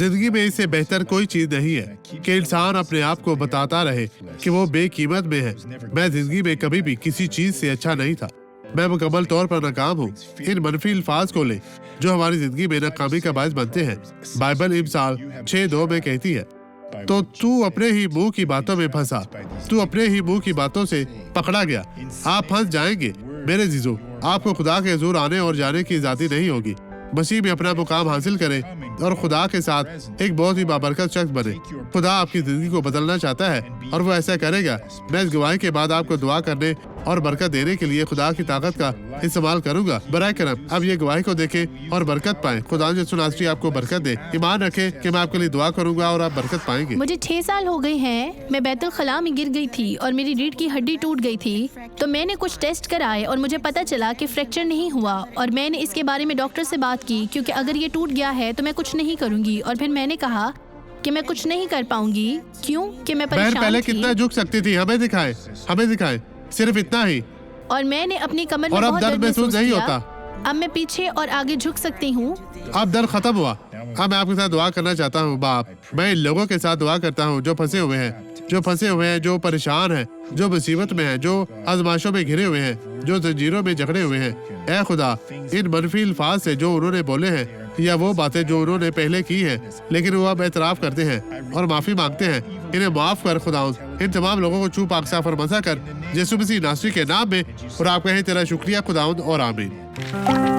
जिंदगी में इससे बेहतर कोई चीज नहीं है कि इंसान अपने आप को बताता रहे कि वो बेकीमत में है। मैं जिंदगी में कभी भी किसी चीज से अच्छा नहीं था। मैं मुकम्मल तौर पर नाकाम हूँ। इन मनफी अल्फाज को ले जो हमारी जिंदगी में नाकामी का बायस बनते हैं। बाइबल इमसाल 6:2 में कहती है, तो तू अपने ही मुंह की बातों में फंसा, तू अपने ही मुंह की बातों से पकड़ा गया। आप फंस जाएंगे मेरे जीजो। आपको खुदा के हुजूर आने और जाने की आजादी नहीं होगी। मसीह में अपना मुकाम हासिल करें और खुदा के साथ एक बहुत ही बाबरकत शख्स बने। खुदा आपकी जिंदगी को बदलना चाहता है और वो ऐसा करेगा। मैं इस गवाही के बाद आपको दुआ करने और बरकत देने के लिए खुदा की ताकत का इस्तेमाल करूंगा। बराए करम अब ये गवाही को देखें और बरकत पाएं। खुदा जो सुनासी आपको बरकत दे। ईमान रखें कि मैं आपके लिए दुआ करूंगा और आप बरकत पाएंगे। मुझे 6 साल हो गए हैं। मैं बैतुल खला में गिर गई थी और मेरी रीढ़ की हड्डी टूट गई थी। तो मैंने कुछ टेस्ट कराए और मुझे पता चला कि फ्रैक्चर नहीं हुआ। और मैंने इसके बारे में डॉक्टर से बात की क्योंकि अगर ये टूट गया है तो मैं कुछ नहीं करूंगी। और फिर मैंने कहा कि मैं कुछ नहीं कर पाऊंगी। क्यों कि मैं परेशान पहले थी। कितना झुक सकती थी, हमें दिखाए सिर्फ इतना ही। और मैंने अपनी कमर में और अब बहुत दर्द महसूस नहीं किया। होता। अब मैं पीछे और आगे झुक सकती हूँ। अब दर्द खत्म हुआ। अब मैं आपके साथ दुआ करना चाहता हूँ। बाप, मैं इन लोगों के साथ दुआ करता हूँ जो फंसे हुए हैं, जो परेशान हैं, जो मुसीबत में हैं, जो आजमाइशों में घिरे हुए हैं, जो जंजीरों में जकड़े हुए हैं। ऐ खुदा, इन मनफी अल्फाज से जो उन्होंने बोले हैं या वो बातें जो उन्होंने पहले की हैं लेकिन वो अब एतराफ करते हैं और माफी मांगते हैं, इन्हें माफ कर खुदा। इन तमाम लोगों को चू पाक साफ और मसा कर यीशु मसीह नासरी के नाम में। और आप कहें तेरा शुक्रिया खुदाउंद और आमीन।